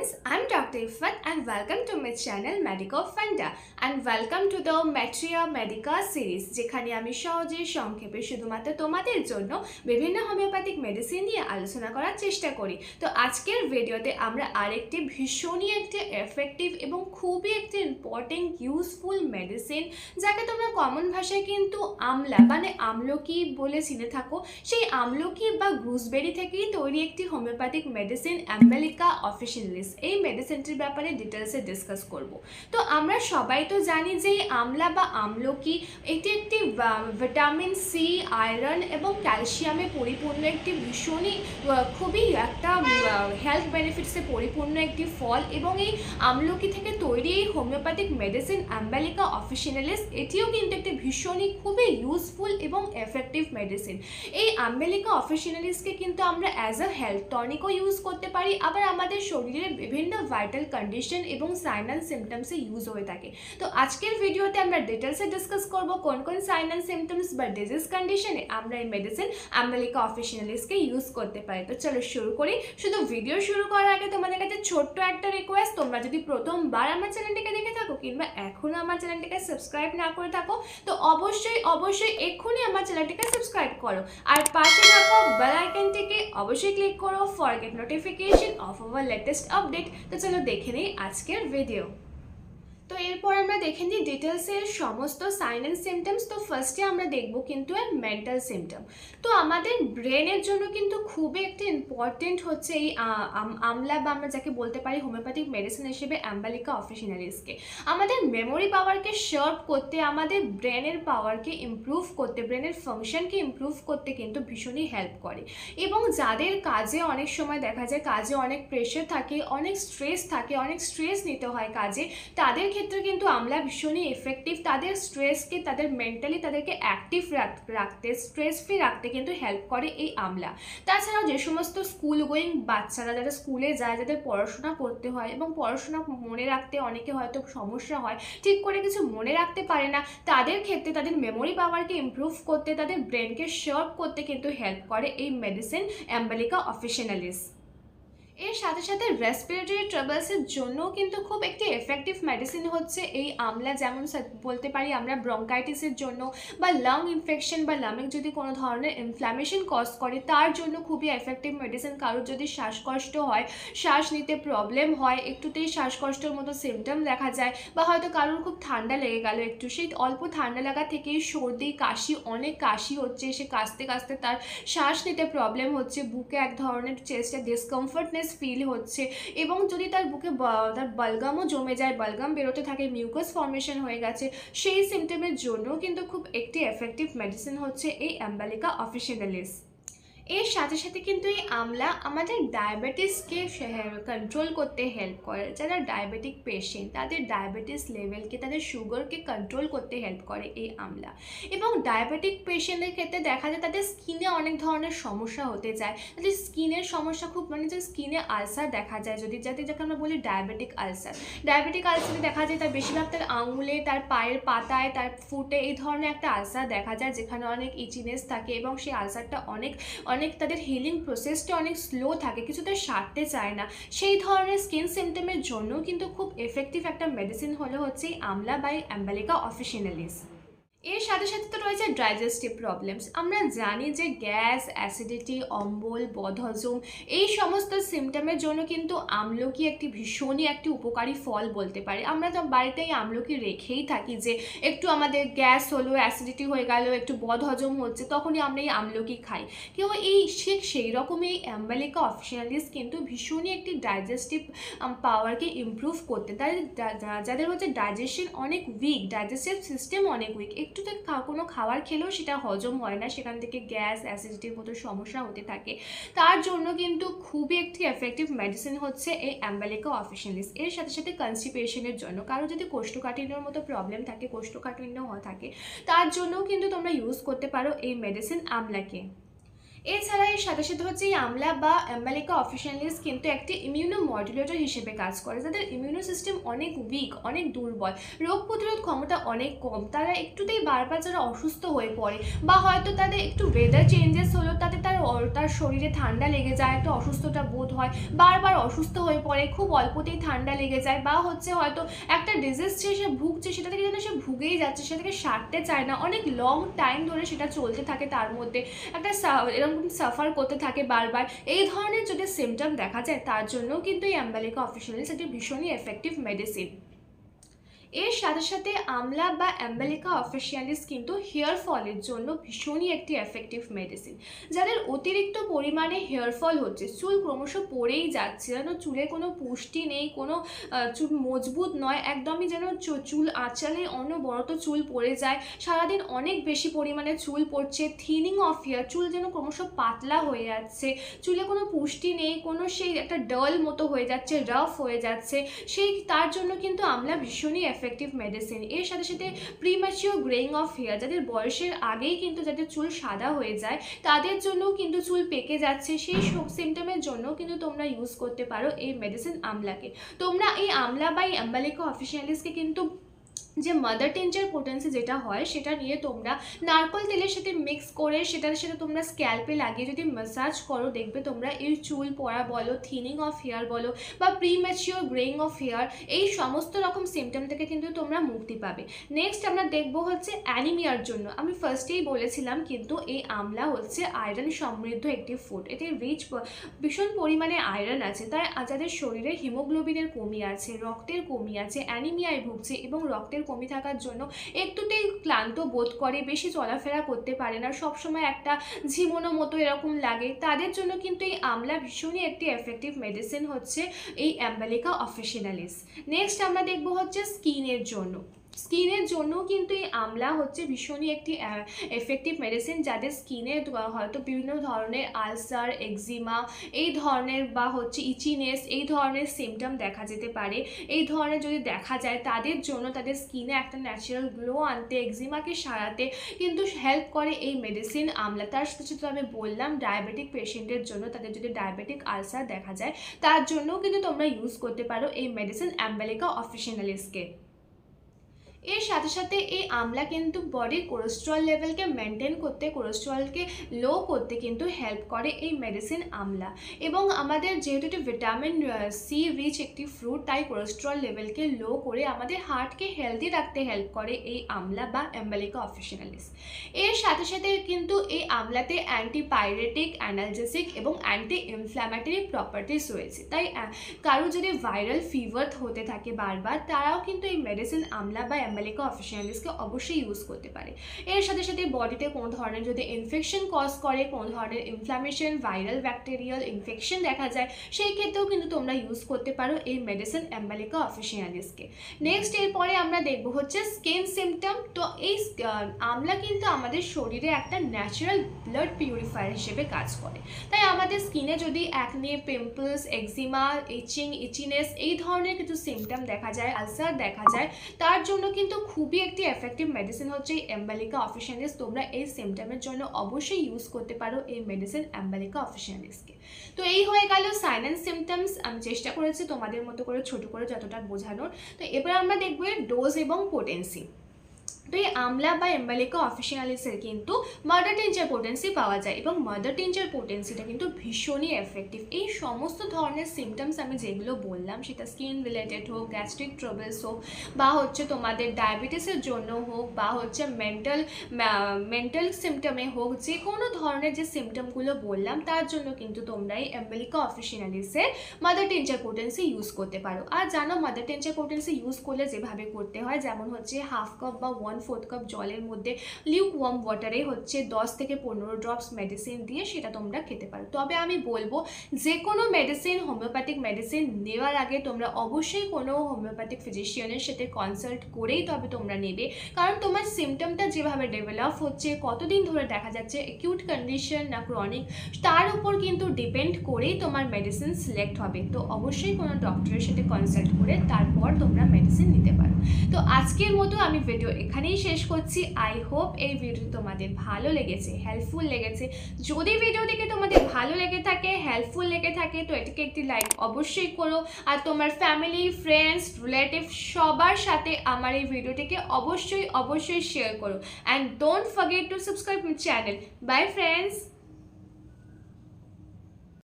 friends, I'm Dr. Ifat and welcome to my channel Medico Funda and welcome to the Matria Medica series যেখানে আমি সহজে সংক্ষেপে শুধুমাত্র তোমাদের জন্য বিভিন্ন হোমিওপ্যাথিক মেডিসিন নিয়ে আলোচনা করার চেষ্টা করি। তো আজকের ভিডিওতে আমরা আরেকটি ভীষণই একটি এফেক্টিভ এবং খুবই একটি ইম্পর্টেন্ট ইউজফুল মেডিসিন যাকে তোমরা কমন ভাষায় কিন্তু আমলা মানে আমলকি বলে চিনে থাকো, সেই আমলকি বা গুজবেরি থেকেই তৈরি একটি হোমিওপ্যাথিক মেডিসিন অ্যাম্বেলিকা অফিসিয়ালিস। এই মেডিসিনটির ব্যাপারে ডিটেলসে ডিসকাস করব। তো আমরা সবাই তো জানি যে এই আমলা বা আমলকি এটি একটি ভিটামিন সি, আয়রন এবং ক্যালসিয়ামে পরিপূর্ণ একটি ভীষণই খুবই একটা হেলথ বেনিফিটসে পরিপূর্ণ একটি ফল এবং এই আমলকি থেকে তৈরি এই হোমিওপ্যাথিক মেডিসিন অ্যাম্বেলিকা অফিসিয়ালিস এটিও কিন্তু একটি ভীষণই খুবই ইউজফুল এবং এফেক্টিভ মেডিসিন। এই অ্যাম্বেলিকা অফিসিয়ালিসকে কিন্তু আমরা অ্যাজ আ হেলথ টনিকও ইউজ করতে পারি, আবার আমাদের শরীরের বিভিন্ন ভাইটাল কন্ডিশন এবং সাইন অ্যান্ড সিমটমসে ইউজ হয়ে থাকে। তো আজকের ভিডিওতে আমরা ডিটেলসে ডিসকাস করব কোন কোন সাইন অ্যান্ড সিমটমস বা ডিজিজ কন্ডিশনে আমরা এই মেডিসিন অ্যাম্বেলিকা অফিসিয়ালিসকে ইউজ করতে পারি। তো চলো শুরু করি। শুধু ভিডিও শুরু করার আগে তোমাদের কাছে ছোট্ট একটা রিকোয়েস্ট, তোমরা যদি প্রথমবার আমার চ্যানেলটিকে দেখে থাকো কিংবা এখনও আমার চ্যানেলটিকে সাবস্ক্রাইব না করে থাকো তো অবশ্যই এক্ষুনি আমার চ্যানেলটিকে সাবস্ক্রাইব করো আর পাশে থাকা বেল আইকনটিকে অবশ্যই ক্লিক করো for gate notification of our latest update. তো চলো দেখে নিই আজকের ভিডিও। তো এরপর আমরা দেখে নিই ডিটেলসের সমস্ত সাইন অ্যান্ড সিমটমস। তো ফার্স্টে আমরা দেখব কিন্তু এর মেন্টাল সিমটম। তো আমাদের ব্রেনের জন্য কিন্তু খুবই একটি ইম্পর্টেন্ট হচ্ছে এই আমলা বা আমরা যাকে বলতে পারি হোমিওপ্যাথিক মেডিসিন হিসেবে অ্যাম্বেলিকা অফিসিয়ালিসকে। আমাদের মেমোরি পাওয়ারকে শার্প করতে, আমাদের ব্রেনের পাওয়ারকে ইমপ্রুভ করতে, ব্রেনের ফাংশনকে ইমপ্রুভ করতে কিন্তু ভীষণই হেল্প করে। এবং যাদের কাজে অনেক সময় দেখা যায় কাজে অনেক প্রেশার থাকে, অনেক স্ট্রেস নিতে হয় কাজে, তাদের ক্ষেত্রে কিন্তু আমলা ভীষণই এফেক্টিভ। তাদের স্ট্রেসকে, তাদের মেন্টালি তাদেরকে অ্যাক্টিভ রাখতে, স্ট্রেস ফ্রি রাখতে কিন্তু হেল্প করে এই আমলা। তাছাড়াও যে সমস্ত স্কুল গোয়িং বাচ্চারা যারা স্কুলে যায়, যাদের পড়াশোনা করতে হয় এবং পড়াশোনা মনে রাখতে অনেকে হয়তো সমস্যা হয়, ঠিক করে কিছু মনে রাখতে পারে না, তাদের ক্ষেত্রে তাদের মেমোরি পাওয়ারকে ইমপ্রুভ করতে, তাদের ব্রেনকে শার্প করতে কিন্তু হেল্প করে এই মেডিসিন অ্যাম্বেলিকা অফিসিয়ালিস। এর সাথে সাথে রেসপিরেটরি ট্রাবলসের জন্য কিন্তু খুব একটি এফেক্টিভ মেডিসিন হচ্ছে এই আমলা। যেমন বলতে পারি আমরা ব্রঙ্কাইটিসের জন্য বা লাং ইনফেকশন বা লামে যদি কোনো ধরনের ইনফ্ল্যামেশন কজ করে তার জন্য খুবই এফেক্টিভ মেডিসিন। কারোর যদি শ্বাসকষ্ট হয়, শ্বাস নিতে প্রবলেম হয়, একটুতেই শ্বাসকষ্টের মতো সিমটম দেখা যায়, বা হয়তো কারোর খুব ঠান্ডা লেগে গেল, একটু সেই অল্প ঠান্ডা লাগা থেকেই সর্দি কাশি, অনেক কাশি হচ্ছে, সে কাশতে কাশতে তার শ্বাস নিতে প্রবলেম হচ্ছে, বুকে এক ধরনের চেস্টে ডিসকমফর্টনেস ফিল হচ্ছে এবং যদি তার বুকে তার বালগামও জমে যায়, বালগাম বেরোতে থাকে, মিউকাস ফর্মেশন হয়ে গেছে, সেই সিমটমের জন্য কিন্তু খুব একটি এফেক্টিভ মেডিসিন হচ্ছে এই অ্যাম্বেলিকা অফিসিয়ালিস। এর সাথে সাথে কিন্তু এই আমলা আমাদের ডায়াবেটিসকে কন্ট্রোল করতে হেল্প করে। যারা ডায়াবেটিক পেশেন্ট তাদের ডায়াবেটিস লেভেলকে, তাদের সুগারকে কন্ট্রোল করতে হেল্প করে এই আমলা। এবং ডায়াবেটিক পেশেন্টের ক্ষেত্রে দেখা যায় তাদের স্কিনে অনেক ধরনের সমস্যা হতে যায়, তাদের স্কিনের সমস্যা খুব যে স্কিনে আলসার দেখা যায়, যাকে আমরা বলি ডায়াবেটিক আলসারে দেখা যায় তার বেশিরভাগ তার আঙুলে, তার পায়ের পাতায়, তার ফুটে এই ধরনের একটা আলসার দেখা যায় যেখানে অনেক ইচিনেস থাকে এবং সেই আলসারটা অনেক তাদের হিলিং প্রসেসটা অনেক স্লো থাকে, কিছুতে সারতে চায় না। সেই ধরনের স্কিন সিমটমের জন্য কিন্তু খুব এফেক্টিভ একটা মেডিসিন হচ্ছে আমলা বাই অ্যাম্বেলিকা অফিসিয়ালিস। এর সাথে সাথে তো রয়েছে ডাইজেস্টিভ প্রবলেমস। আমরা জানি যে গ্যাস, অ্যাসিডিটি, অম্বল, বদহজম এই সমস্ত সিমটমের জন্য কিন্তু আমলকি একটি ভীষণই একটি উপকারী ফল বলতে পারি। আমরা তো বাড়িতেই আমলকি রেখেই থাকি যে একটু আমাদের গ্যাস হলো, অ্যাসিডিটি হয়ে গেল, একটু বদহজম হচ্ছে, তখনই আমরা এই আমলকি খাই। কেউ সেই রকমই অ্যাম্বেলিকা অফিসিয়ালিস কিন্তু ভীষণই একটি ডাইজেস্টিভ পাওয়ারকে ইমপ্রুভ করতে, যাদের হচ্ছে ডাইজেশন অনেক উইক, ডাইজেস্টিভ সিস্টেম অনেক উইক, একটুতে কোনো খাবার খেলেও সেটা হজম হয় না, সেখান থেকে গ্যাস, অ্যাসিডিটির মতো সমস্যা হতে থাকে, তার জন্য কিন্তু খুবই একটি এফেক্টিভ মেডিসিন হচ্ছে এই অ্যাম্বেলিকা অফিসিয়ালিস। এর সাথে সাথে কনস্টিপেশনের জন্য, কারো যদি কোষ্ঠকাঠিন্যর মতো প্রবলেম থাকে, কোষ্ঠকাঠিন্য থাকে, তার জন্যও কিন্তু তোমরা ইউজ করতে পারো এই মেডিসিন আমলাকে। এছাড়া এর সাথে সাথে হচ্ছে এই আমলা বা অ্যাম্বালিকা অফিসিয়ালিস কিন্তু একটি ইমিউনো মডুলেটর হিসেবে কাজ করে। যাদের ইমিউনো সিস্টেম অনেক উইক, অনেক দুর্বল, রোগ প্রতিরোধ ক্ষমতা অনেক কম, তারা একটুতেই বারবার যারা অসুস্থ হয়ে পড়ে বা হয়তো তাদের একটু ওয়েদার চেঞ্জেস হলো তাতে তার শরীরে ঠান্ডা লেগে যায়, একটা অসুস্থতা বোধ হয়, বারবার অসুস্থ হয়ে পড়ে, খুব অল্পতেই ঠান্ডা লেগে যায়, বা হচ্ছে হয়তো একটা ডিজিজ সে ভুগছে, সেটা থেকে যেন সে ভুগেই যাচ্ছে, সেটা থেকে সারতে চায় না, অনেক লং টাইম ধরে সেটা চলতে থাকে, তার মধ্যে একটা এরকম সাফার করতে থাকে বারবার। এই ধরনের যদি সিমটম দেখা যায় তার জন্য কিন্তু এই অ্যাম্বালিকা অফিসিয়ালিস একটি ভীষণই এফেক্টিভ মেডিসিন। এর সাথে সাথে আমলা বা অ্যাম্বালিকা অফিসিয়ালিস কিন্তু হেয়ার ফলের জন্য ভীষণই একটি এফেক্টিভ মেডিসিন। যাদের অতিরিক্ত পরিমাণে হেয়ার ফল হচ্ছে, চুল ক্রমশ পড়েই যাচ্ছে, যেন চুলে কোনো পুষ্টি নেই, কোনো চুল মজবুত নয়, একদমই যেন চুল আঁচালে অনবরত চুল পড়ে যায়, সারাদিন অনেক বেশি পরিমাণে চুল পড়ছে, থিনিং অফ হেয়ার, চুল যেন ক্রমশ পাতলা হয়ে যাচ্ছে, চুলে কোনো পুষ্টি নেই, কোনো সেই একটা ডাল মতো হয়ে যাচ্ছে, রাফ হয়ে যাচ্ছে, তার জন্য কিন্তু আমলা ভীষণই এফেক্টিভ মেডিসিন। এর সাথে সাথে প্রিম্যাচিওর গ্রেইং অফ হেয়ার, যাদের বয়সের আগেই কিন্তু যাদের চুল সাদা হয়ে যায়, তাদের জন্য কিন্তু চুল পেকে যাচ্ছে, সেই সিমটমের জন্য কিন্তু তোমরা ইউজ করতে পারো এই মেডিসিন আমলাকে। তোমরা এই আমলা বা এই অ্যাম্বালিকা অফিসিয়ালিসকে কিন্তু যে মাদার টিনচার পোটেন্সি যেটা হয় সেটা নিয়ে তোমরা নারকোল তেলের সাথে মিক্স করে সেটার সাথে তোমরা স্ক্যাল্পে লাগিয়ে যদি ম্যাসাজ করো, দেখবে তোমরা এই চুল পড়া বলো, থিনিং অফ হেয়ার বলো বা প্রিম্যাচিওর গ্রেইং অফ হেয়ার, এই সমস্ত রকম সিমটম থেকে কিন্তু তোমরা মুক্তি পাবে। নেক্সট আমরা দেখবো হচ্ছে অ্যানিমিয়ার জন্য। আমি ফার্স্টেই বলেছিলাম কিন্তু এই আমলা হচ্ছে আয়রন সমৃদ্ধ একটি ফুড, এতে ভীষণ পরিমাণে আয়রন আছে, তাই যাদের শরীরে হিমোগ্লোবিনের কমি আছে, রক্তের কমি আছে, অ্যানিমিয়ায় ভুগছে এবং রক্তের কমি থাকার জন্য একটুতেই ক্লান্ত বোধ করে, বেশি চলাফেরা করতে পারে না, সবসময় একটা ঝিমোনো মতো এরকম লাগে, তাদের জন্য কিন্তু এই আমলা ভীষণই একটি এফেক্টিভ মেডিসিন হচ্ছে এই অ্যাম্বালিকা অফিসিয়ালিস। নেক্সট আমরা দেখব হচ্ছে স্কিনের জন্য। স্কিনের জন্য কিন্তু এই আমলা হচ্ছে ভীষণই একটি এফেক্টিভ মেডিসিন। যাদের স্কিনে হয়তো বিভিন্ন ধরনের আলসার, এক্সিমা এই ধরনের বা হচ্ছে ইচিনেস এই ধরনের সিমটম দেখা যেতে পারে, এই ধরনের যদি দেখা যায় তাদের জন্য, তাদের স্কিনে একটা ন্যাচারাল গ্লো আনতে, এক্সিমাকে সারাতে কিন্তু হেল্প করে এই মেডিসিন আমলা। তার সাথে সাথে আমি বললাম ডায়াবেটিক পেশেন্টের জন্য, তাদের যদি ডায়াবেটিক আলসার দেখা যায় তার জন্যও কিন্তু তোমরা ইউজ করতে পারো এই মেডিসিন অ্যাম্বালিকা অফিসিয়ালিসকে। এর সাথে সাথে এই আমলা কিন্তু বডির কোলেস্ট্রল লেভেলকে মেনটেন করতে, কোলেস্ট্রলকে লো করতে কিন্তু হেল্প করে এই মেডিসিন আমলা। এবং আমাদের যেহেতু এটি ভিটামিন সি রিচ একটি ফ্রুট, তাই কোলেস্ট্রল লেভেলকে লো করে আমাদের হার্টকে হেলদি রাখতে হেল্প করে এই আমলা বা অ্যাম্বালিকা অফিসিয়ালিস। এর সাথে সাথে কিন্তু এই আমলাতে অ্যান্টিপাইরেটিক, অ্যানালজেসিক এবং অ্যান্টি ইনফ্ল্যামেটরি প্রপার্টিস রয়েছে, তাই কারো যদি ভাইরাল ফিভার হতে থাকে বারবার, তারাও কিন্তু এই মেডিসিন আমলা বা অ্যাম্বালিকা অফিসিয়ালিসকে অবশ্যই ইউজ করতে পারে। এর সাথে সাথে বডিতে কোনো ধরনের যদি ইনফেকশন কজ করে, কোনো ধরনের ইনফ্ল্যামেশন, ভাইরাল ব্যাকটেরিয়াল ইনফেকশন দেখা যায়, সেই ক্ষেত্রেও কিন্তু তোমরা ইউজ করতে পারো এই মেডিসিন অ্যাম্বালিকা অফিসিয়ালিসকে। নেক্সট এরপরে আমরা দেখব হচ্ছে স্কিন সিমটম। তো এই আমলা কিন্তু আমাদের শরীরে একটা ন্যাচারাল ব্লাড পিউরিফায়ার হিসেবে কাজ করে, তাই আমাদের স্কিনে যদি অ্যাকনে, পিম্পলস, এক্সিমা, ইচিনেস এই ধরনের কিছু সিমটম দেখা যায়, আলসার দেখা যায়, তার জন্য কিন্তু খুবই একটি এফেক্টিভ মেডিসিন হচ্ছে এই অ্যাম্বালিকা অফিসিয়ালিস। তোমরা এই সিমটমের জন্য অবশ্যই ইউজ করতে পারো এই মেডিসিন অ্যাম্বালিকা অফিসিয়ালিসকে। তো এই হয়ে গেল সাইন অ্যান্ড সিমটমস। আমি চেষ্টা করেছি তোমাদের মতো করে ছোট করে যতটা বোঝানোর। তো এবার আমরা দেখবো এর ডোজ এবং পোটেন্সি। তো এই আমলা বা অ্যাম্বালিকা অফিসিয়ালিসের কিন্তু মাদার টিনচার পোটেন্সি পাওয়া যায় এবং মাদার টিনচার পোটেন্সিটা কিন্তু ভীষণই এফেক্টিভ। এই সমস্ত ধরনের সিমটমস আমি যেগুলো বললাম, সেটা স্কিন রিলেটেড হোক, গ্যাস্ট্রিক ট্রাবলস হোক, বা হচ্ছে তোমাদের ডায়াবেটিসের জন্য হোক, বা হচ্ছে মেন্টাল সিমটমে হোক, যে কোনো ধরনের যে সিমটমগুলো বললাম তার জন্য কিন্তু তোমরা এই অ্যাম্বালিকা অফিসিয়ালিসের মাদার টিনচার পোটেন্সি ইউজ করতে পারো। আর জানো মাদার টিনচার পোটেন্সি ইউজ করলে যেভাবে করতে হয়, যেমন হচ্ছে হাফ কাপ বা 1/4 কাপ জলের মধ্যে লিউক ওয়ার্ম ওয়াটারে হচ্ছে 10 থেকে 15 ড্রপস মেডিসিন দিয়ে সেটা তোমরা খেতে পারো। তবে আমি বলবো যে কোনো মেডিসিন, হোমিওপ্যাথিক মেডিসিন নেওয়ার আগে তোমরা অবশ্যই কোনো হোমিওপ্যাথিক ফিজিশিয়ানের সাথে কনসাল্ট করেই তবে তোমরা নেবে, কারণ তোমার সিমটমটা যেভাবে ডেভেলপ হচ্ছে, কতদিন ধরে দেখা যাচ্ছে, অ্যাকিউট কন্ডিশন না ক্রনিক, তার উপর কিন্তু ডিপেন্ড করেই তোমার মেডিসিন সিলেক্ট হবে। তো অবশ্যই কোনো ডক্টরের সাথে কনসাল্ট করে তারপর তোমরা মেডিসিন নিতে পারো। তো আজকের মতো আমি ভিডিও এখানে এখানেই শেষ করছি। আই হোপ এই ভিডিও তোমাদের ভালো লেগেছে, হেল্পফুল লেগেছে। যদি ভিডিওটিকে তোমাদের ভালো লেগে থাকে, হেল্পফুল লেগে থাকে, তো এটিকে একটি লাইক অবশ্যই করো। আর তোমার ফ্যামিলি, ফ্রেন্ডস, রিলেটিভ সবার সাথে আমার এই ভিডিওটিকে অবশ্যই শেয়ার করো। And don't forget to subscribe my channel. By friends.